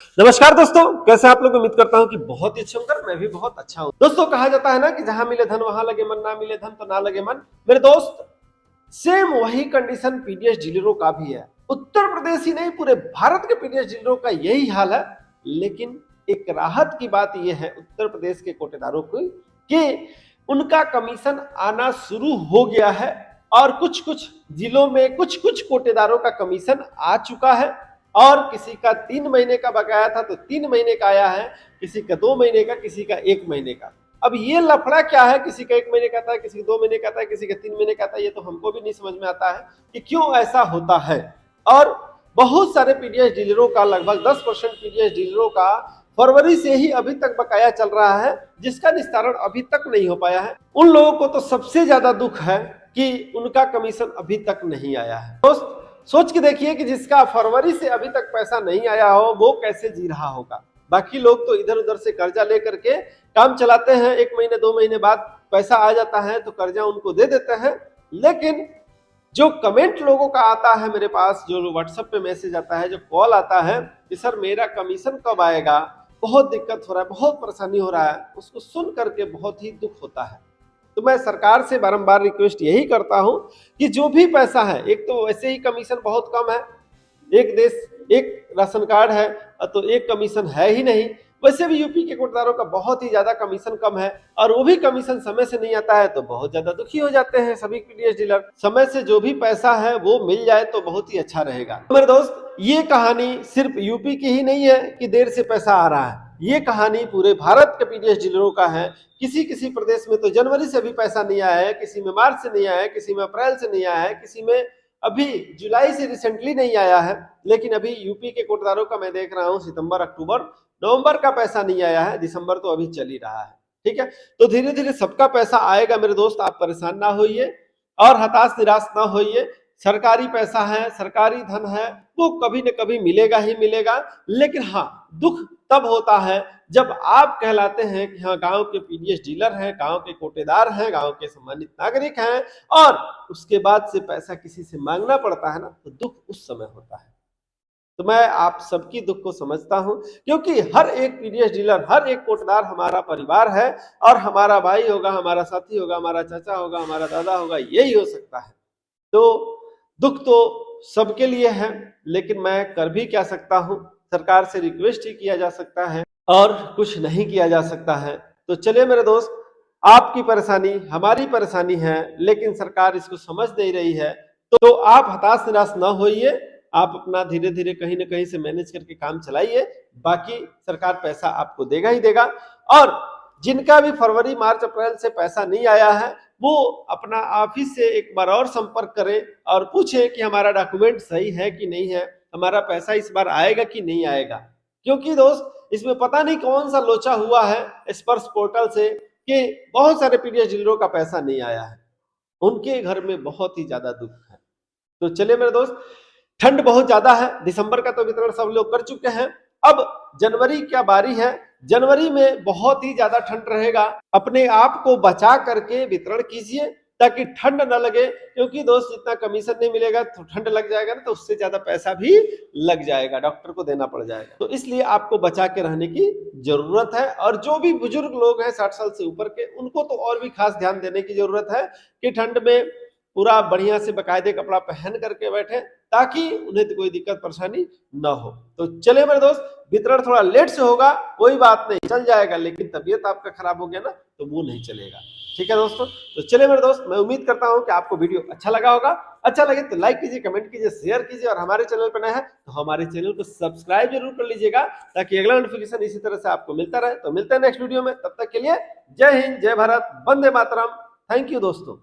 नमस्कार दोस्तों, कैसे आप लोग। उम्मीद करता हूं कि बहुत ही अच्छे होंगे। मैं भी बहुत अच्छा हूं। दोस्तों, कहा जाता है ना कि जहां मिले धन वहां लगे मन, ना मिले धन तो ना लगे मन। मेरे दोस्त, सेम वही कंडीशन पीडीएस डीलरों का भी है। उत्तर प्रदेश ही नहीं, पूरे भारत के पीडीएस डीलरों का यही हाल है। लेकिन एक राहत की बात यह है उत्तर प्रदेश के कोटेदारों की कि उनका कमीशन आना शुरू हो गया है। और कुछ कुछ जिलों में कुछ कुछ कोटेदारों का कमीशन आ चुका है। और किसी का 3 महीने का बकाया था तो 3 महीने का आया है, किसी का 2 महीने का, किसी का 1 महीने का। अब ये लफड़ा क्या है, किसी का 1 महीने का आता है, किसी का 2 महीने का आता है, किसी का 3 महीने का आता है। ये तो हमको भी नहीं समझ में आता है कि क्यों ऐसा होता है। और बहुत सारे पीडीएस डीलरों का, लगभग 10% पीडीएस डीलरों का फरवरी से ही अभी तक बकाया चल रहा है, जिसका निस्तारण अभी तक नहीं हो पाया है। उन लोगों को तो सबसे ज्यादा दुख है कि उनका कमीशन अभी तक नहीं आया है। दोस्त, सोच के देखिए कि जिसका फरवरी से अभी तक पैसा नहीं आया हो वो कैसे जी रहा होगा। बाकी लोग तो इधर उधर से कर्जा लेकर के काम चलाते हैं, 1 महीने 2 महीने बाद पैसा आ जाता है तो कर्जा उनको दे देते हैं। लेकिन जो कमेंट लोगों का आता है मेरे पास, जो व्हाट्सएप पे मैसेज आता है, जो कॉल आता है कि सर मेरा कमीशन कब आएगा, बहुत दिक्कत हो रहा है, बहुत परेशानी हो रहा है, उसको सुन करके बहुत ही दुख होता है। तो मैं सरकार से बारंबार रिक्वेस्ट यही करता हूं कि जो भी पैसा है, एक तो वैसे ही कमीशन बहुत कम है, एक देश एक राशन कार्ड है तो एक कमीशन है ही नहीं। वैसे भी यूपी के कोटदारों का बहुत ही ज्यादा कमीशन कम है, और वो भी कमीशन समय से नहीं आता है तो बहुत ज्यादा दुखी हो जाते हैं सभी पीडीएस डीलर। समय से जो भी पैसा है वो मिल जाए तो बहुत ही अच्छा रहेगा। मेरे दोस्त, ये कहानी सिर्फ यूपी की ही नहीं है कि देर से पैसा आ रहा है, ये कहानी पूरे भारत के पीडीएस डीलरों का है। किसी किसी प्रदेश में तो जनवरी से भी पैसा नहीं आया है, किसी में मार्च से नहीं आया है, किसी में अप्रैल से नहीं आया है, किसी में अभी जुलाई से रिसेंटली नहीं आया है। लेकिन अभी यूपी के कोटदारों का मैं देख रहा हूं सितंबर, अक्टूबर, नवंबर का पैसा नहीं आया है, दिसंबर तो अभी चल ही रहा है। ठीक है, तो धीरे धीरे सबका पैसा आएगा मेरे दोस्त, आप परेशान ना होइए और हताश निराश ना होइए। सरकारी पैसा है, सरकारी धन है, वो कभी न कभी मिलेगा ही मिलेगा। लेकिन हाँ, दुख तब होता है जब आप कहलाते हैं कि हाँ गांव के पीडीएस डीलर हैं, गांव के कोटेदार हैं, गांव के सम्मानित नागरिक हैं, और उसके बाद से पैसा किसी से मांगना पड़ता है ना, तो दुख उस समय होता है। तो मैं आप सबकी दुख को समझता हूं, क्योंकि हर एक पीडीएस डीलर, हर एक कोटदार हमारा परिवार है, और हमारा भाई होगा, हमारा साथी होगा, हमारा चाचा होगा, हमारा दादा होगा, यही हो सकता है। तो दुख तो सबके लिए है, लेकिन मैं कर भी क्या सकता हूं। सरकार से रिक्वेस्ट ही किया जा सकता है और कुछ नहीं किया जा सकता है। तो चलिए मेरे दोस्त, आपकी परेशानी हमारी परेशानी है, लेकिन सरकार इसको समझ नहीं रही है। तो आप हताश निराश न होइए, आप अपना धीरे धीरे कहीं ना कहीं से मैनेज करके काम चलाइए। बाकी सरकार पैसा आपको देगा ही देगा। और जिनका भी फरवरी, मार्च, अप्रैल से पैसा नहीं आया है, वो अपना ऑफिस से एक बार और संपर्क करें और पूछें कि हमारा डॉक्यूमेंट सही है कि नहीं है, हमारा पैसा इस बार आएगा कि नहीं आएगा। क्योंकि दोस्त, इसमें पता नहीं कौन सा लोचा हुआ है स्पर्श पोर्टल से कि बहुत सारे पीडीएस डीलरों का पैसा नहीं आया है। उनके घर में बहुत ही ज्यादा दुख है। तो चलिए मेरे दोस्त, ठंड बहुत ज्यादा है, दिसंबर का तो वितरण सब लोग कर चुके हैं। अब जनवरी क्या बारी है, जनवरी में बहुत ही ज्यादा ठंड रहेगा। अपने आप को बचा करके वितरण कीजिए ताकि ठंड न लगे, क्योंकि दोस्त जितना कमीशन नहीं मिलेगा तो ठंड लग जाएगा ना, तो उससे ज्यादा पैसा भी लग जाएगा, डॉक्टर को देना पड़ जाएगा। तो इसलिए आपको बचा के रहने की जरूरत है। और जो भी बुजुर्ग लोग हैं 60 साल से ऊपर के, उनको तो और भी खास ध्यान देने की जरूरत है कि ठंड में पूरा बढ़िया से बाकायदे कपड़ा पहन करके बैठे, ताकि उन्हें तो कोई दिक्कत परेशानी ना हो। तो चले मेरे दोस्त, वितरण थोड़ा लेट से होगा, कोई बात नहीं, चल जाएगा। लेकिन तबीयत आपका खराब हो गया ना, तो वो नहीं चलेगा। ठीक है दोस्तों, तो चले मेरे दोस्त, मैं उम्मीद करता हूं कि आपको वीडियो अच्छा लगा होगा। अच्छा लगे तो लाइक कीजिए, कमेंट कीजिए, शेयर कीजिए, और हमारे चैनल पर नए हैं तो हमारे चैनल को सब्सक्राइब जरूर कर लीजिएगा, ताकि अगला नोटिफिकेशन इसी तरह से आपको मिलता रहे। तो मिलते हैं नेक्स्ट वीडियो में, तब तक के लिए जय हिंद, जय भारत, वंदे मातरम। थैंक यू दोस्तों।